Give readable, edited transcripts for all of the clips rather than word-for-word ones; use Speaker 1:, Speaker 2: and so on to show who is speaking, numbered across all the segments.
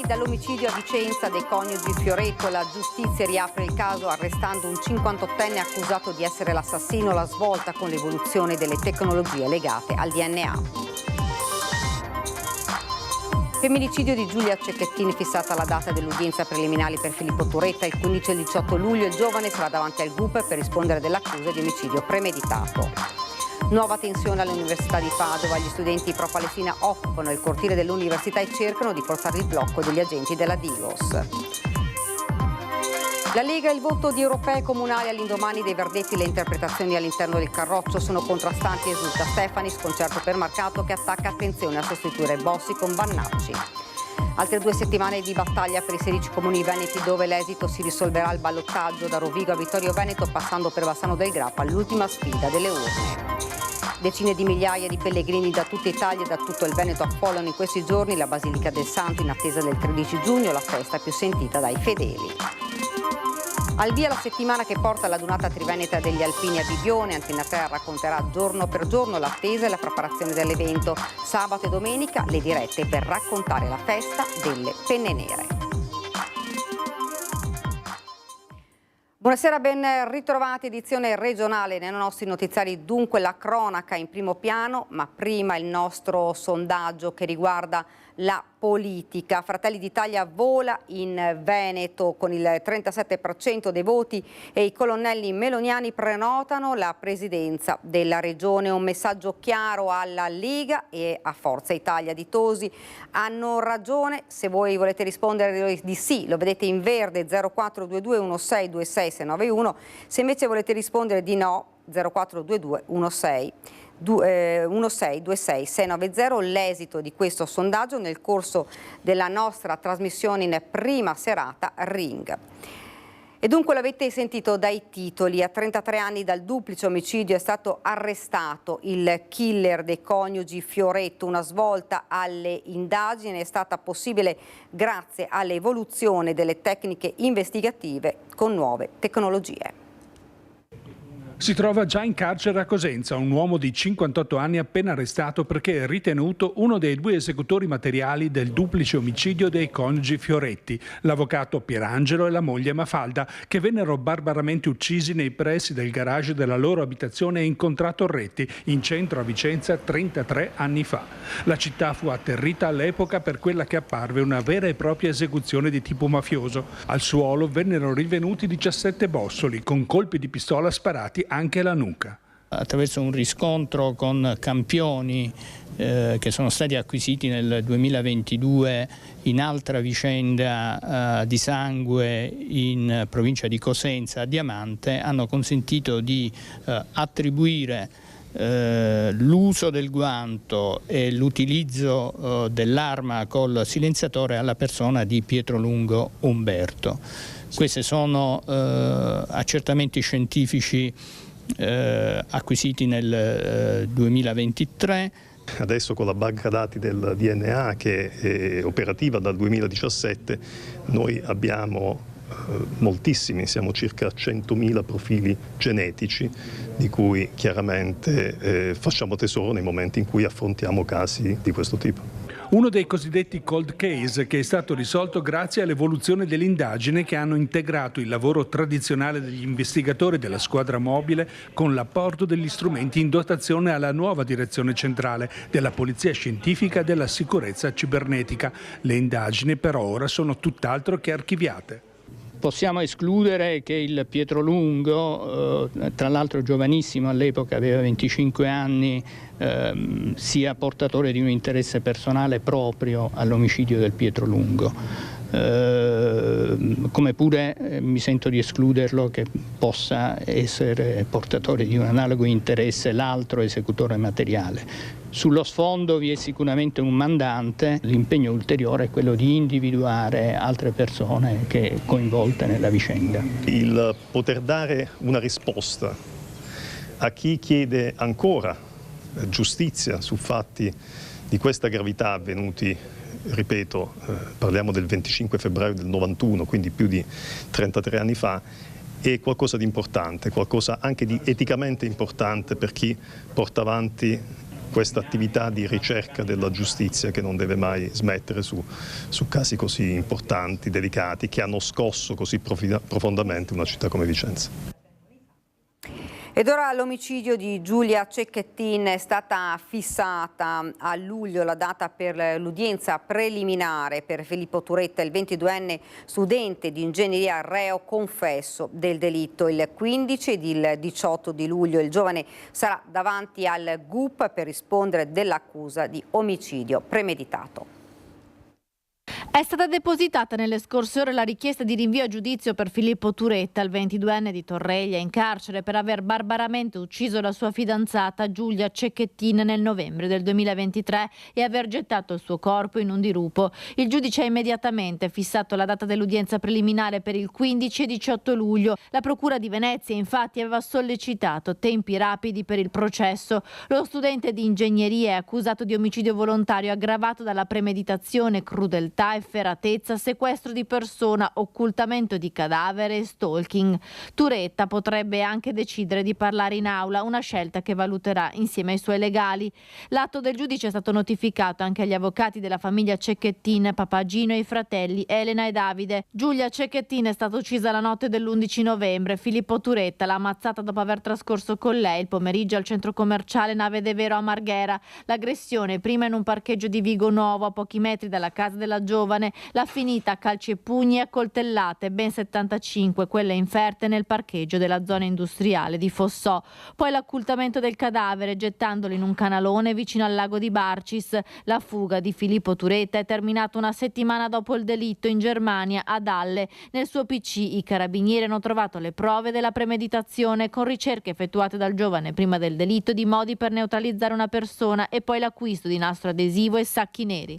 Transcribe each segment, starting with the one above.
Speaker 1: dall'omicidio a Vicenza dei coniugi Fioretto, la giustizia riapre il caso arrestando un 58enne accusato di essere l'assassino, la svolta con l'evoluzione delle tecnologie legate al DNA. Femminicidio di Giulia Cecchettini, fissata la data dell'udienza preliminare per Filippo Turetta il 15 e il 18 luglio. Il giovane sarà davanti al GUP per rispondere dell'accusa di omicidio premeditato. Nuova tensione all'Università di Padova, gli studenti pro-Palestina occupano il cortile dell'università e cercano di forzare il blocco degli agenti della Digos. La Lega e il voto di europei comunali all'indomani dei verdetti, le interpretazioni all'interno del carroccio sono contrastanti, esulta Stefani, sconcerto per Marcato che attacca attenzione a sostituire Bossi con Vannacci. Altre 2 settimane di battaglia per i 16 comuni veneti dove l'esito si risolverà al ballottaggio da Rovigo a Vittorio Veneto passando per Bassano del Grappa all'ultima sfida delle urne. Decine di migliaia di pellegrini da tutta Italia e da tutto il Veneto affollano in questi giorni la Basilica del Santo in attesa del 13 giugno, la festa più sentita dai fedeli. Al via la settimana che porta alla Dunata Triveneta degli Alpini a Bibione. Antena 3 racconterà giorno per giorno l'attesa e la preparazione dell'evento. Sabato e domenica le dirette per raccontare la festa delle penne nere. Buonasera, ben ritrovati, edizione regionale nei nostri notiziari. Dunque la cronaca in primo piano, ma prima il nostro sondaggio che riguarda la politica. Fratelli d'Italia vola in Veneto con il 37% dei voti e i colonnelli meloniani prenotano la presidenza della regione. Un messaggio chiaro alla Lega e a Forza Italia di Tosi. Hanno ragione, se voi volete rispondere di sì lo vedete in verde 0422 1626 691, se invece volete rispondere di no 0422 1626 690. L'esito di questo sondaggio nel corso della nostra trasmissione in prima serata Ring. E dunque l'avete sentito dai titoli, a 33 anni dal duplice omicidio è stato arrestato il killer dei coniugi Fioretto. Una svolta alle indagini è stata possibile grazie all'evoluzione delle tecniche investigative con nuove tecnologie.
Speaker 2: Si trova già in carcere a Cosenza un uomo di 58 anni appena arrestato perché è ritenuto uno dei 2 esecutori materiali del duplice omicidio dei coniugi Fioretti, l'avvocato Pierangelo e la moglie Mafalda, che vennero barbaramente uccisi nei pressi del garage della loro abitazione in Contratorretti, in centro a Vicenza, 33 anni fa. La città fu atterrita all'epoca per quella che apparve una vera e propria esecuzione di tipo mafioso. Al suolo vennero rinvenuti 17 bossoli con colpi di pistola sparati anche alla nuca.
Speaker 3: Attraverso un riscontro con campioni che sono stati acquisiti nel 2022 in altra vicenda di sangue in provincia di Cosenza a Diamante, hanno consentito di attribuire l'uso del guanto e l'utilizzo dell'arma col silenziatore alla persona di Pietrolungo Umberto. Questi sono accertamenti scientifici acquisiti nel 2023.
Speaker 4: Adesso con la banca dati del DNA che è operativa dal 2017 noi abbiamo moltissimi, siamo circa 100.000 profili genetici di cui chiaramente facciamo tesoro nei momenti in cui affrontiamo casi di questo tipo.
Speaker 2: Uno dei cosiddetti cold case che è stato risolto grazie all'evoluzione dell'indagine che hanno integrato il lavoro tradizionale degli investigatori della squadra mobile con l'apporto degli strumenti in dotazione alla nuova direzione centrale della Polizia Scientifica e della Sicurezza Cibernetica. Le indagini per ora sono tutt'altro che archiviate.
Speaker 3: Possiamo escludere che il Pietrolungo, tra l'altro giovanissimo all'epoca, aveva 25 anni, sia portatore di un interesse personale proprio all'omicidio del Pietrolungo. Come pure mi sento di escluderlo che possa essere portatore di un analogo interesse l'altro esecutore materiale. Sullo sfondo vi è sicuramente un mandante, l'impegno ulteriore è quello di individuare altre persone che coinvolte nella vicenda.
Speaker 4: Il poter dare una risposta a chi chiede ancora giustizia su fatti di questa gravità avvenuti, ripeto, parliamo del 25 febbraio del 91, quindi più di 33 anni fa, è qualcosa di importante, qualcosa anche di eticamente importante per chi porta avanti questa attività di ricerca della giustizia che non deve mai smettere su casi così importanti, delicati, che hanno scosso così profondamente una città come Vicenza.
Speaker 1: Ed ora l'omicidio di Giulia Cecchettin. È stata fissata a luglio la data per l'udienza preliminare per Filippo Turetta, il 22enne studente di ingegneria reo confesso del delitto. Il 15 ed il 18 di luglio il giovane sarà davanti al GUP per rispondere dell'accusa di omicidio premeditato.
Speaker 5: È stata depositata nelle scorse ore la richiesta di rinvio a giudizio per Filippo Turetta, il 22enne di Torreglia, in carcere per aver barbaramente ucciso la sua fidanzata Giulia Cecchettin nel novembre del 2023 e aver gettato il suo corpo in un dirupo. Il giudice ha immediatamente fissato la data dell'udienza preliminare per il 15 e 18 luglio. La Procura di Venezia infatti aveva sollecitato tempi rapidi per il processo. Lo studente di ingegneria è accusato di omicidio volontario aggravato dalla premeditazione, crudeltà e efferatezza, sequestro di persona, occultamento di cadavere e stalking. Turetta potrebbe anche decidere di parlare in aula, una scelta che valuterà insieme ai suoi legali. L'atto del giudice è stato notificato anche agli avvocati della famiglia Cecchettin, Papagino e i fratelli Elena e Davide. Giulia Cecchettin è stata uccisa la notte dell'11 novembre. Filippo Turetta l'ha ammazzata dopo aver trascorso con lei il pomeriggio al centro commerciale Nave de Vero a Marghera. L'aggressione prima in un parcheggio di Vigo Nuovo, a pochi metri dalla casa della giovane, l'ha finita a calci e pugni e a coltellate, ben 75, quelle inferte nel parcheggio della zona industriale di Fossò. Poi l'occultamento del cadavere gettandolo in un canalone vicino al lago di Barcis. La fuga di Filippo Turetta è terminata una settimana dopo il delitto in Germania, ad Halle. Nel suo PC i carabinieri hanno trovato le prove della premeditazione con ricerche effettuate dal giovane prima del delitto di modi per neutralizzare una persona e poi l'acquisto di nastro adesivo e sacchi neri.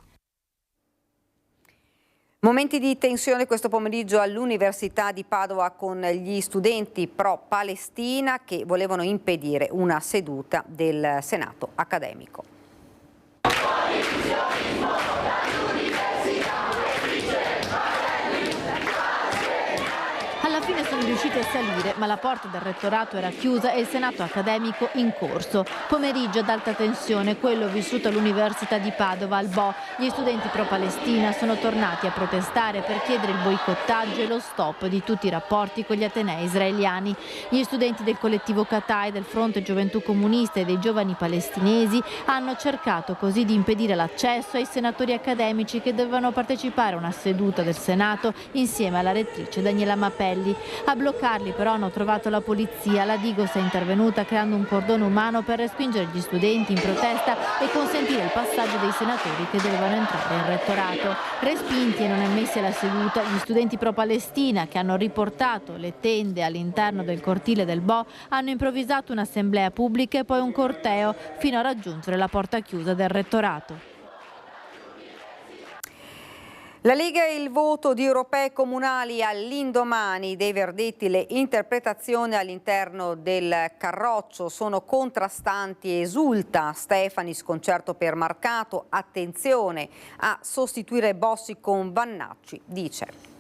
Speaker 1: Momenti di tensione questo pomeriggio all'Università di Padova con gli studenti pro-Palestina che volevano impedire una seduta del Senato accademico.
Speaker 5: Alla fine sono riusciti a salire, ma la porta del rettorato era chiusa e il senato accademico in corso. Pomeriggio ad alta tensione, quello vissuto all'Università di Padova al Bo. Gli studenti pro-Palestina sono tornati a protestare per chiedere il boicottaggio e lo stop di tutti i rapporti con gli atenei israeliani. Gli studenti del collettivo Katai, del Fronte Gioventù Comunista e dei giovani palestinesi hanno cercato così di impedire l'accesso ai senatori accademici che dovevano partecipare a una seduta del Senato insieme alla rettrice Daniela Mapelli. A bloccarli però hanno trovato la polizia. La Digos è intervenuta creando un cordone umano per respingere gli studenti in protesta e consentire il passaggio dei senatori che dovevano entrare in rettorato. Respinti e non ammessi alla seduta, gli studenti pro-Palestina che hanno riportato le tende all'interno del cortile del Bo hanno improvvisato un'assemblea pubblica e poi un corteo fino a raggiungere la porta chiusa del rettorato.
Speaker 1: La Lega e il voto di europei comunali all'indomani dei verdetti. Le interpretazioni all'interno del Carroccio sono contrastanti. Esulta Stefani, sconcerto per Marcato, attenzione a sostituire Bossi con Vannacci, dice.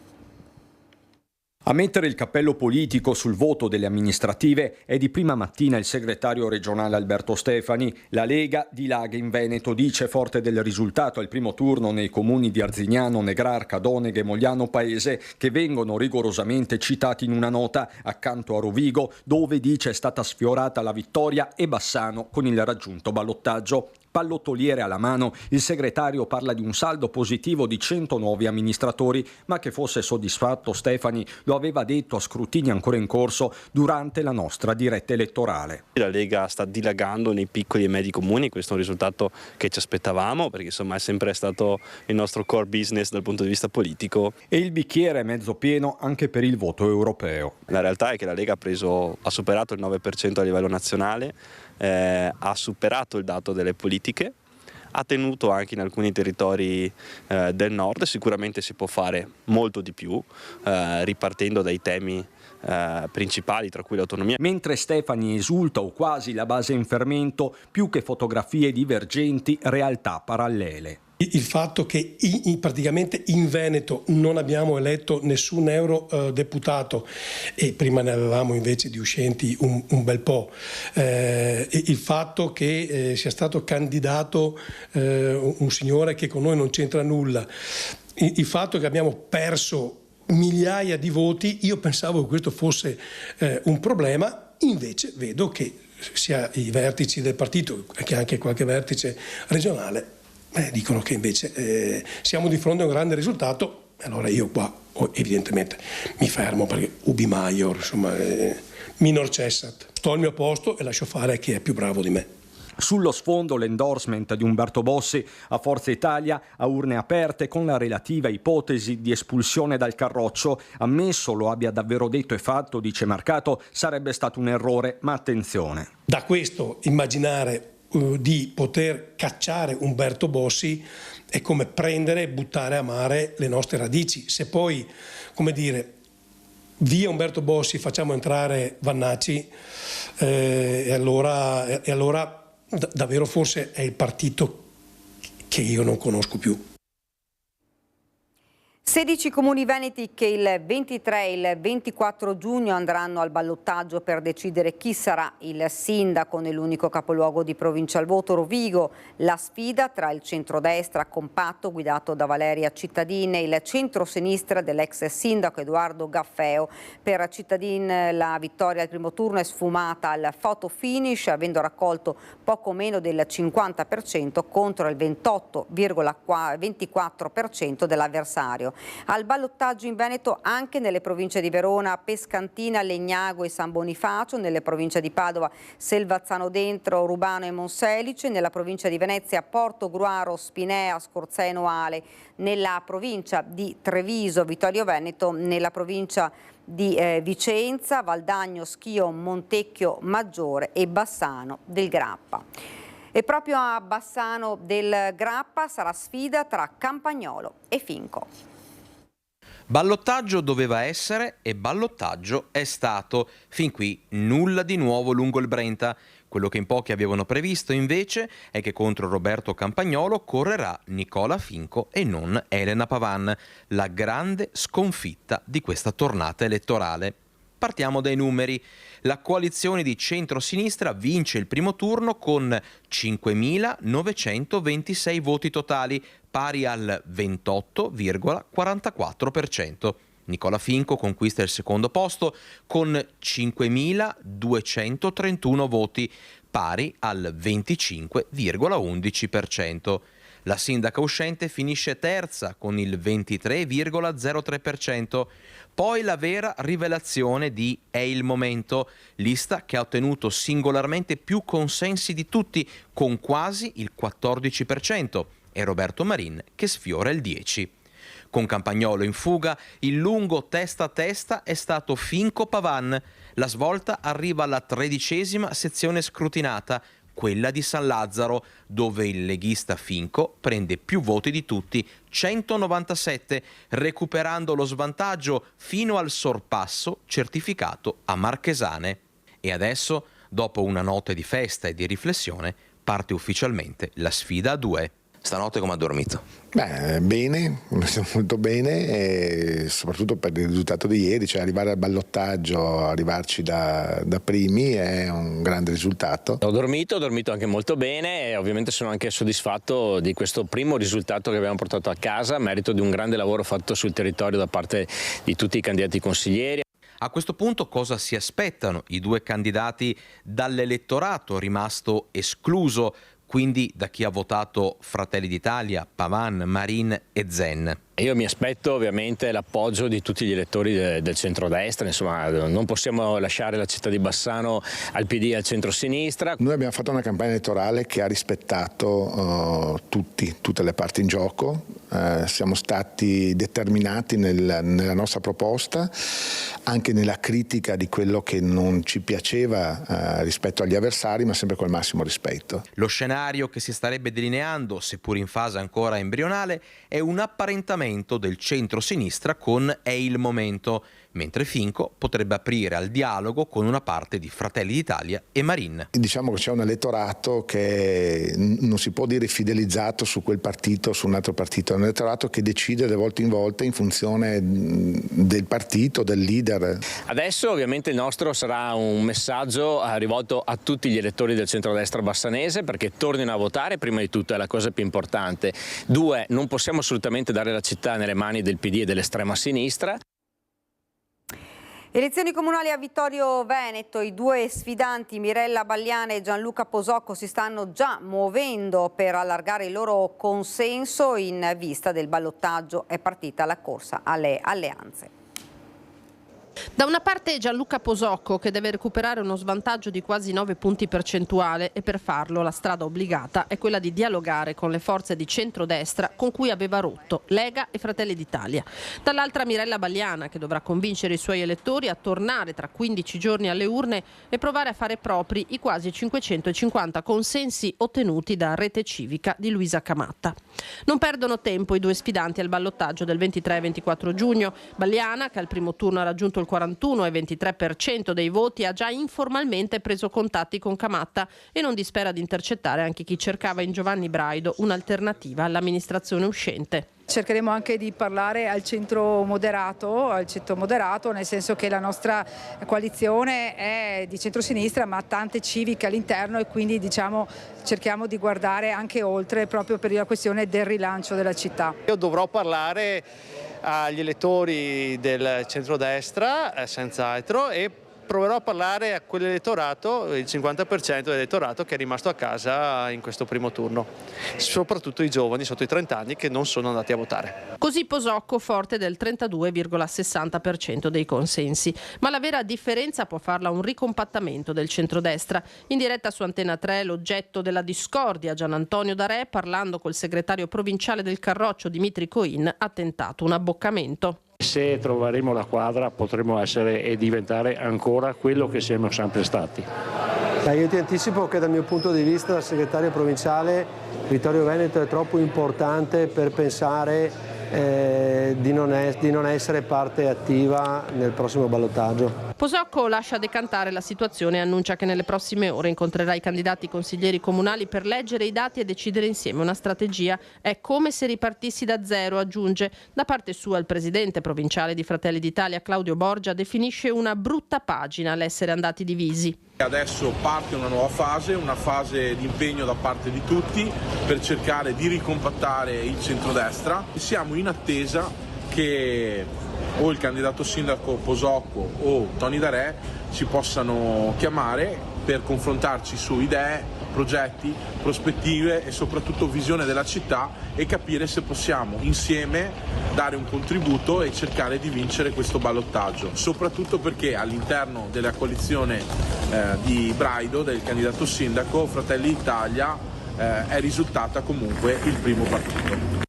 Speaker 6: A mettere il cappello politico sul voto delle amministrative è di prima mattina il segretario regionale Alberto Stefani. La Lega dilaga in Veneto, dice, forte del risultato al primo turno nei comuni di Arzignano, Negrarca, Doneghe, Mogliano Paese, che vengono rigorosamente citati in una nota, accanto a Rovigo, dove dice è stata sfiorata la vittoria, e Bassano con il raggiunto ballottaggio. Pallottoliere alla mano, il segretario parla di un saldo positivo di 100 nuovi amministratori, ma che fosse soddisfatto Stefani lo aveva detto a scrutini ancora in corso durante la nostra diretta elettorale.
Speaker 7: La Lega sta dilagando nei piccoli e medi comuni, questo è un risultato che ci aspettavamo, perché insomma è sempre stato il nostro core business dal punto di vista politico.
Speaker 6: E il bicchiere è mezzo pieno anche per il voto europeo.
Speaker 7: La realtà è che la Lega ha superato il 9% a livello nazionale, ha superato il dato delle politiche, ha tenuto anche in alcuni territori del nord. Sicuramente si può fare molto di più, ripartendo dai temi principali, tra cui l'autonomia.
Speaker 6: Mentre Stefani esulta o quasi la base in fermento, più che fotografie divergenti, realtà parallele.
Speaker 8: Il fatto che praticamente in Veneto non abbiamo eletto nessun eurodeputato e prima ne avevamo invece di uscenti un bel po', il fatto che sia stato candidato un signore che con noi non c'entra nulla, il fatto che abbiamo perso migliaia di voti, io pensavo che questo fosse un problema, invece vedo che sia i vertici del partito che anche qualche vertice regionale dicono che invece siamo di fronte a un grande risultato. Allora io qua evidentemente mi fermo perché ubi maior, insomma, minor cessat. Sto al mio posto e lascio fare a chi è più bravo di me.
Speaker 6: Sullo sfondo l'endorsement di Umberto Bossi a Forza Italia a urne aperte con la relativa ipotesi di espulsione dal carroccio. Ammesso lo abbia davvero detto e fatto, dice Marcato, sarebbe stato un errore, ma attenzione.
Speaker 8: Da questo immaginare di poter cacciare Umberto Bossi è come prendere e buttare a mare le nostre radici. Se poi, come dire, via Umberto Bossi facciamo entrare Vannacci e allora davvero forse è il partito che io non conosco più.
Speaker 1: 16 comuni veneti che il 23 e il 24 giugno andranno al ballottaggio per decidere chi sarà il sindaco nell'unico capoluogo di provincia al voto, Rovigo. La sfida tra il centrodestra compatto guidato da Valeria Cittadin e il centrosinistra dell'ex sindaco Edoardo Gaffeo. Per Cittadin la vittoria al primo turno è sfumata al photo finish, avendo raccolto poco meno del 50% contro il 28,24% dell'avversario. Al ballottaggio in Veneto anche nelle province di Verona, Pescantina, Legnago e San Bonifacio, nelle province di Padova, Selvazzano Dentro, Rubano e Monselice, nella provincia di Venezia, Porto Gruaro, Spinea, Scorzeno Ale, nella provincia di Treviso, Vittorio Veneto, nella provincia di Vicenza, Valdagno, Schio, Montecchio Maggiore e Bassano del Grappa. E proprio a Bassano del Grappa sarà sfida tra Campagnolo e Finco.
Speaker 9: Ballottaggio doveva essere e ballottaggio è stato. Fin qui nulla di nuovo lungo il Brenta. Quello che in pochi avevano previsto invece è che contro Roberto Campagnolo correrà Nicola Finco e non Elena Pavan, la grande sconfitta di questa tornata elettorale. Partiamo dai numeri. La coalizione di centro-sinistra vince il primo turno con 5.926 voti totali, pari al 28,44%. Nicola Finco conquista il secondo posto con 5.231 voti, pari al 25,11%. La sindaca uscente finisce terza con il 23,03%. Poi la vera rivelazione di È il momento, lista che ha ottenuto singolarmente più consensi di tutti, con quasi il 14%, e Roberto Marin che sfiora il 10%. Con Campagnolo in fuga, il lungo testa a testa è stato Finco-Pavan. La svolta arriva alla 13ª sezione scrutinata, quella di San Lazzaro, dove il leghista Finco prende più voti di tutti, 197, recuperando lo svantaggio fino al sorpasso certificato a Marchesane. E adesso, dopo una notte di festa e di riflessione, parte ufficialmente la sfida a due. Stanotte come ha dormito?
Speaker 10: Bene, molto bene, e soprattutto per il risultato di ieri, cioè arrivare al ballottaggio, arrivarci da primi è un grande risultato.
Speaker 11: Ho dormito anche molto bene e ovviamente sono anche soddisfatto di questo primo risultato che abbiamo portato a casa, merito di un grande lavoro fatto sul territorio da parte di tutti i candidati consiglieri.
Speaker 9: A questo punto cosa si aspettano i due candidati dall'elettorato rimasto escluso, quindi da chi ha votato Fratelli d'Italia, Pavan, Marin e Zen?
Speaker 11: Io mi aspetto ovviamente l'appoggio di tutti gli elettori del centrodestra, insomma non possiamo lasciare la città di Bassano al PD e al centrosinistra.
Speaker 10: Noi abbiamo fatto una campagna elettorale che ha rispettato tutte le parti in gioco, siamo stati determinati nella nostra proposta, anche nella critica di quello che non ci piaceva rispetto agli avversari, ma sempre col massimo rispetto.
Speaker 9: Lo scenario che si starebbe delineando, seppur in fase ancora embrionale, è un apparentamento del centro-sinistra con È il momento. mentre Finco potrebbe aprire al dialogo con una parte di Fratelli d'Italia e Marin.
Speaker 10: Diciamo che c'è un elettorato che non si può dire fidelizzato su quel partito o su un altro partito, è un elettorato che decide di volta in volta in funzione del partito, del leader.
Speaker 11: Adesso ovviamente il nostro sarà un messaggio rivolto a tutti gli elettori del centrodestra bassanese perché tornino a votare, prima di tutto è la cosa più importante. 2, non possiamo assolutamente dare la città nelle mani del PD e dell'estrema sinistra.
Speaker 1: Elezioni comunali a Vittorio Veneto, i due sfidanti Mirella Balliana e Gianluca Posocco si stanno già muovendo per allargare il loro consenso in vista del ballottaggio. È partita la corsa alle alleanze.
Speaker 12: Da una parte Gianluca Posocco che deve recuperare uno svantaggio di quasi 9 punti percentuali e per farlo la strada obbligata è quella di dialogare con le forze di centrodestra con cui aveva rotto Lega e Fratelli d'Italia. Dall'altra Mirella Balliana che dovrà convincere i suoi elettori a tornare tra 15 giorni alle urne e provare a fare propri i quasi 550 consensi ottenuti da Rete Civica di Luisa Camatta. Non perdono tempo i due sfidanti al ballottaggio del 23 e 24 giugno. Balliana, che al primo turno ha raggiunto il 41 e 23% dei voti, ha già informalmente preso contatti con Camatta e non dispera di intercettare anche chi cercava in Giovanni Braido un'alternativa all'amministrazione uscente.
Speaker 13: Cercheremo anche di parlare al centro moderato, nel senso che la nostra coalizione è di centrosinistra ma ha tante civiche all'interno e quindi cerchiamo di guardare anche oltre proprio per la questione del rilancio della città.
Speaker 14: Io dovrò parlare agli elettori del centrodestra senz'altro e proverò a parlare a quell'elettorato, il 50% dell'elettorato che è rimasto a casa in questo primo turno, soprattutto i giovani sotto i 30 anni che non sono andati a votare.
Speaker 12: Così Posocco forte del 32,60% dei consensi, ma la vera differenza può farla un ricompattamento del centrodestra. In diretta su Antena 3 l'oggetto della discordia Gianantonio Darè, parlando col segretario provinciale del Carroccio Dimitri Coin, ha tentato un abboccamento.
Speaker 15: Se troveremo la quadra potremo essere e diventare ancora quello che siamo sempre stati.
Speaker 16: Io ti anticipo che dal mio punto di vista da segretario provinciale Vittorio Veneto è troppo importante per pensare di non essere parte attiva nel prossimo ballottaggio.
Speaker 12: Posocco lascia decantare la situazione e annuncia che nelle prossime ore incontrerà i candidati consiglieri comunali per leggere i dati e decidere insieme una strategia. È come se ripartissi da zero, aggiunge. Da parte sua il presidente provinciale di Fratelli d'Italia Claudio Borgia definisce una brutta pagina l'essere andati divisi.
Speaker 17: Adesso parte una nuova fase, una fase di impegno da parte di tutti per cercare di ricompattare il centrodestra. Siamo in attesa che o il candidato sindaco Posocco o Tony Darè ci possano chiamare per confrontarci su idee, progetti, prospettive e soprattutto visione della città e capire se possiamo insieme dare un contributo e cercare di vincere questo ballottaggio, soprattutto perché all'interno della coalizione di Braido, del candidato sindaco, Fratelli d'Italia è risultata comunque il primo partito.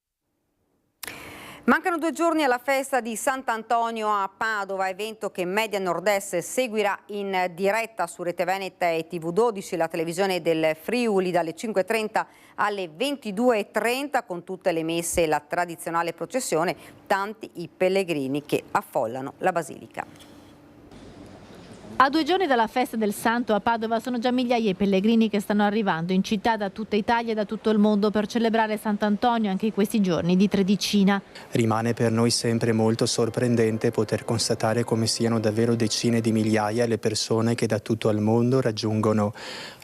Speaker 1: Mancano 2 giorni alla festa di Sant'Antonio a Padova, evento che Media Nord-Est seguirà in diretta su Rete Veneta e TV12, la televisione del Friuli, dalle 5:30 alle 22:30 con tutte le messe e la tradizionale processione, tanti i pellegrini che affollano la Basilica.
Speaker 5: A 2 giorni dalla festa del Santo a Padova sono già migliaia i pellegrini che stanno arrivando in città da tutta Italia e da tutto il mondo per celebrare Sant'Antonio anche in questi giorni di tredicina.
Speaker 18: Rimane per noi sempre molto sorprendente poter constatare come siano davvero decine di migliaia le persone che da tutto il mondo raggiungono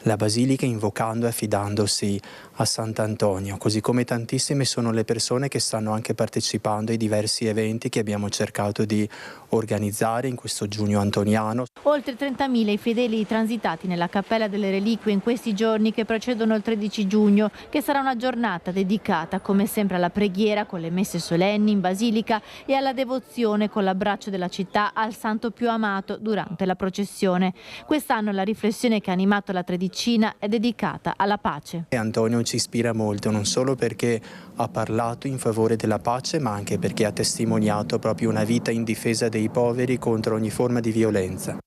Speaker 18: la Basilica invocando e affidandosi a Sant'Antonio, così come tantissime sono le persone che stanno anche partecipando ai diversi eventi che abbiamo cercato di organizzare in questo giugno antoniano.
Speaker 5: Oltre 30.000 i fedeli transitati nella Cappella delle Reliquie in questi giorni che precedono il 13 giugno, che sarà una giornata dedicata come sempre alla preghiera con le messe solenni in Basilica e alla devozione con l'abbraccio della città al santo più amato durante la processione. Quest'anno la riflessione che ha animato la tredicina è dedicata alla pace.
Speaker 18: E Antonio ci ispira molto, non solo perché ha parlato in favore della pace, ma anche perché ha testimoniato proprio una vita in difesa dei poveri contro ogni forma di violenza.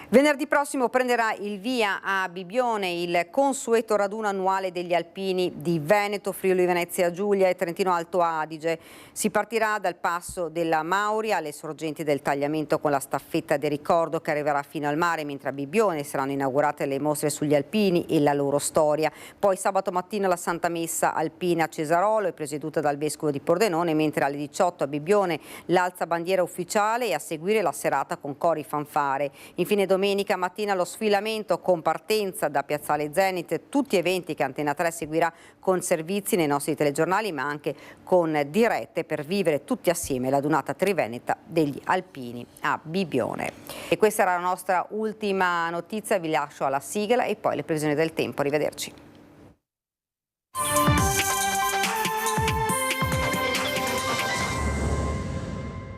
Speaker 1: Venerdì prossimo prenderà il via a Bibbione il consueto raduno annuale degli alpini di Veneto, Friuli Venezia Giulia e Trentino Alto Adige. Si partirà dal passo della Mauria alle sorgenti del Tagliamento con la staffetta del ricordo che arriverà fino al mare, mentre a Bibbione saranno inaugurate le mostre sugli alpini e la loro storia. Poi sabato mattina la Santa Messa alpina a Cesarolo è presieduta dal Vescovo di Pordenone, mentre alle 18 a Bibbione l'alza bandiera ufficiale e a seguire la serata con cori fanfare. Infine domenica mattina lo sfilamento con partenza da Piazzale Zenit, tutti eventi che Antena 3 seguirà con servizi nei nostri telegiornali ma anche con dirette per vivere tutti assieme la donata triveneta degli alpini a Bibbione. E questa era la nostra ultima notizia, vi lascio alla sigla e poi le previsioni del tempo. Arrivederci.